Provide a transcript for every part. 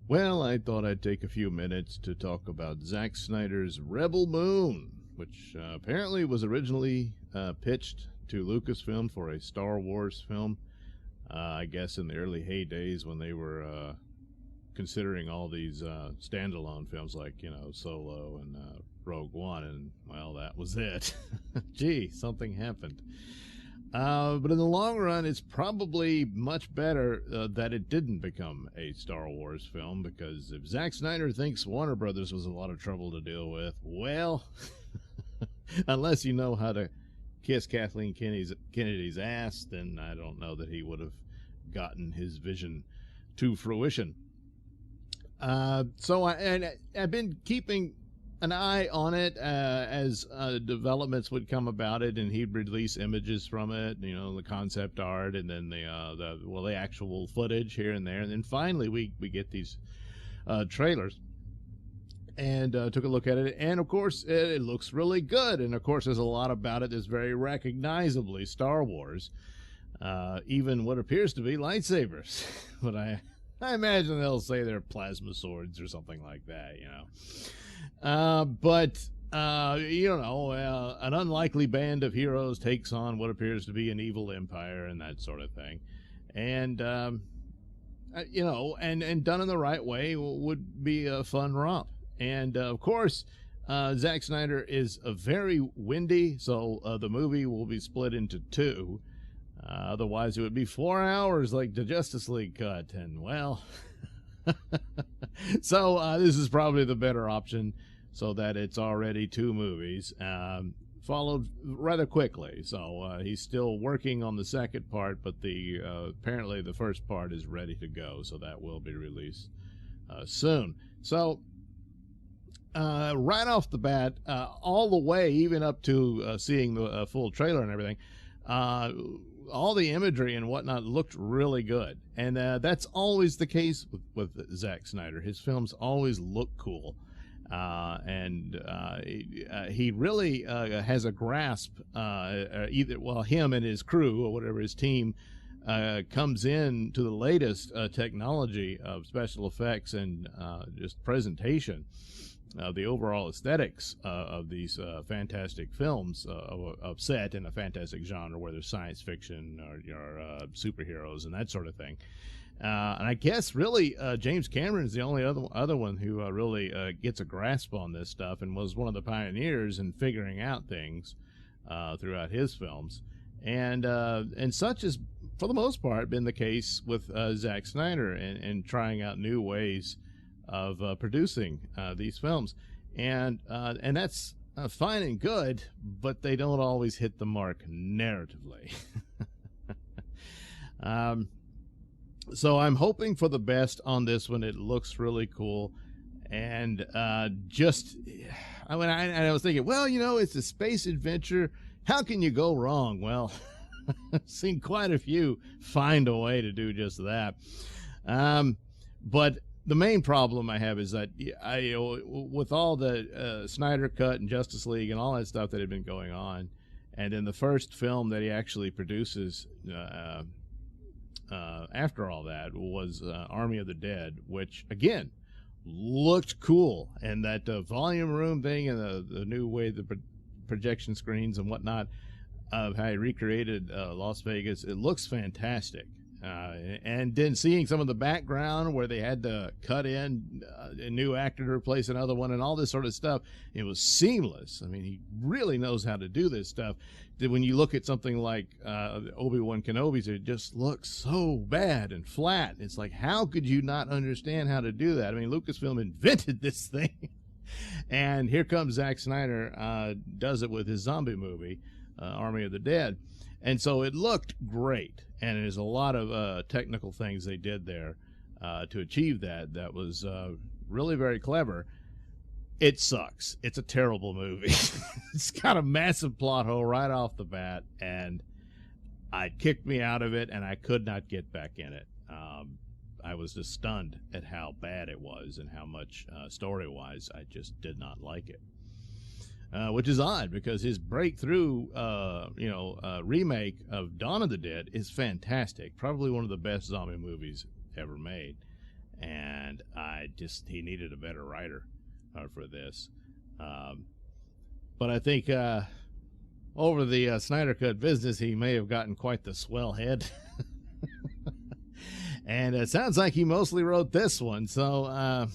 Well, I thought I'd take a few minutes to talk about Zack Snyder's Rebel Moon, which apparently was originally pitched to Lucasfilm for a Star Wars film. I guess in the early heydays when they were considering all these standalone films like, Solo and Rogue One, and, well, that was it. Gee, something happened. But in the long run, it's probably much better that it didn't become a Star Wars film, because if Zack Snyder thinks Warner Brothers was a lot of trouble to deal with, well, unless you know how to kiss Kathleen Kennedy's ass, then I don't know that he would have gotten his vision to fruition. I've been keeping an eye on it as developments would come about it, and he'd release images from it, the concept art, and then the actual footage here and there, and then finally we get these trailers, and took a look at it, and of course it looks really good, and of course there's a lot about it that's very recognizably Star Wars, even what appears to be lightsabers, but I imagine they'll say they're plasma swords or something like that, an unlikely band of heroes takes on what appears to be an evil empire and that sort of thing. And, and done in the right way would be a fun romp. And, of course, Zack Snyder is very windy, so the movie will be split into two. Otherwise, it would be 4 hours like the Justice League cut. And, well, so this is probably the better option, so that it's already two movies, followed rather quickly. So he's still working on the second part, but apparently the first part is ready to go, so that will be released soon. So right off the bat, all the way, even up to seeing the full trailer and everything, all the imagery and whatnot looked really good. And that's always the case with Zack Snyder. His films always look cool. He really has a grasp, him and his crew or whatever, his team, comes in to the latest technology of special effects and just presentation of the overall aesthetics of these fantastic films of set in a fantastic genre where there's science fiction or superheroes and that sort of thing. And I guess really James Cameron is the only other one who really gets a grasp on this stuff and was one of the pioneers in figuring out things throughout his films. And such has, for the most part, been the case with Zack Snyder and trying out new ways of producing these films. And that's fine and good, but they don't always hit the mark narratively. So I'm hoping for the best on this one. It looks really cool. And I was thinking, well, it's a space adventure. How can you go wrong? Well, I've seen quite a few find a way to do just that. But the main problem I have is that with all the Snyder Cut and Justice League and all that stuff that had been going on, and in the first film that he actually produces after all that was Army of the Dead, which, again, looked cool. And that volume room thing and the new way the projection screens and whatnot of how he recreated Las Vegas, it looks fantastic. And then seeing some of the background where they had to cut in a new actor to replace another one and all this sort of stuff, it was seamless. I mean, he really knows how to do this stuff. When you look at something like Obi-Wan Kenobi's, it just looks so bad and flat. It's like, how could you not understand how to do that? I mean, Lucasfilm invented this thing. And here comes Zack Snyder, does it with his zombie movie, Army of the Dead. And so it looked great, and there's a lot of technical things they did there to achieve that. That was really very clever. It sucks. It's a terrible movie. It's got a massive plot hole right off the bat, and it kicked me out of it, and I could not get back in it. I was just stunned at how bad it was and how much story-wise I just did not like it. Which is odd, because his breakthrough, remake of Dawn of the Dead is fantastic. Probably one of the best zombie movies ever made. and he needed a better writer for this. But I think over the Snyder Cut business, he may have gotten quite the swell head. And it sounds like he mostly wrote this one. So,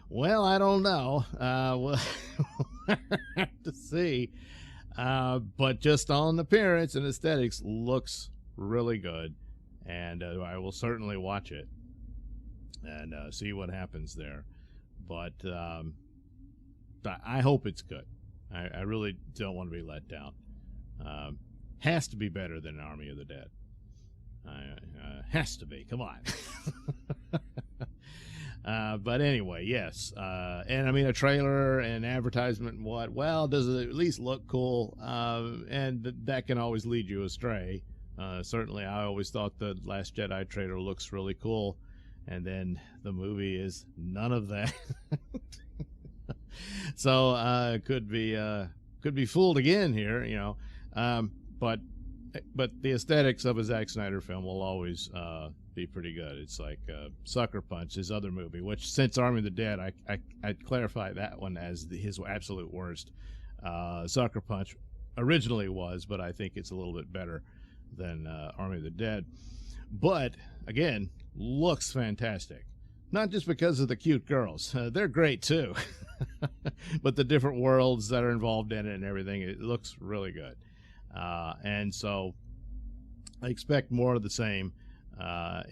well, I don't know. We'll have to see. But just on appearance and aesthetics, looks really good. And I will certainly watch it and see what happens there. But I hope it's good. I really don't want to be let down. Has to be better than Army of the Dead. Has to be. Come on. But anyway, yes. And I mean, a trailer and advertisement and what? Well, does it at least look cool? And that can always lead you astray. Certainly, I always thought the Last Jedi trailer looks really cool. And then the movie is none of that. So could be fooled again here, you know. But the aesthetics of a Zack Snyder film will always be pretty good. It's like Sucker Punch, his other movie, which since Army of the Dead, I'd clarify that one as his absolute worst. Sucker Punch originally was, but I think it's a little bit better than Army of the Dead. But again, looks fantastic. Not just because of the cute girls. They're great too. But the different worlds that are involved in it and everything, it looks really good. And so I expect more of the same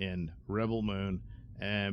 in Rebel Moon,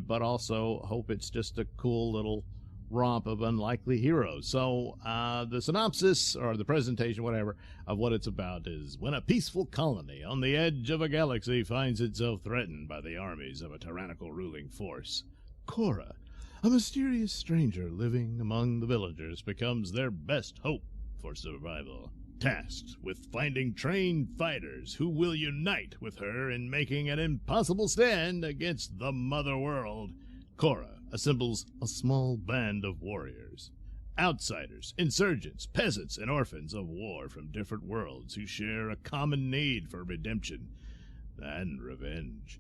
but also hope it's just a cool little romp of unlikely heroes. So the synopsis or the presentation, whatever, of what it's about is: when a peaceful colony on the edge of a galaxy finds itself threatened by the armies of a tyrannical ruling force, Cora, a mysterious stranger living among the villagers, becomes their best hope for survival. Tasked with finding trained fighters who will unite with her in making an impossible stand against the Mother World, Cora assembles a small band of warriors. Outsiders, insurgents, peasants, and orphans of war from different worlds who share a common need for redemption and revenge.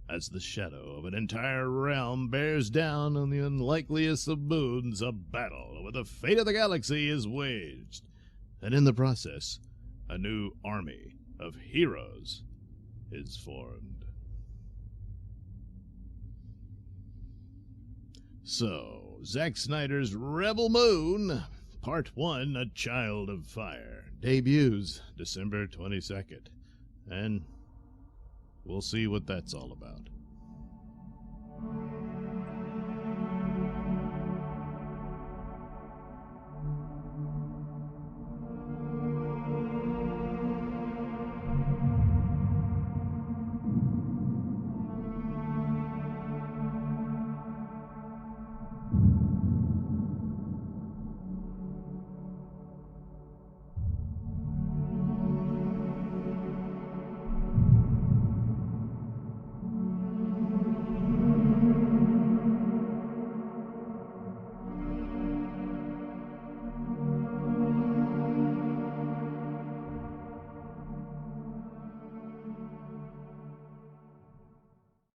As the shadow of an entire realm bears down on the unlikeliest of moons, a battle over the fate of the galaxy is waged. And in the process, a new army of heroes is formed. So, Zack Snyder's Rebel Moon, Part 1, A Child of Fire, debuts December 22nd. And we'll see what that's all about.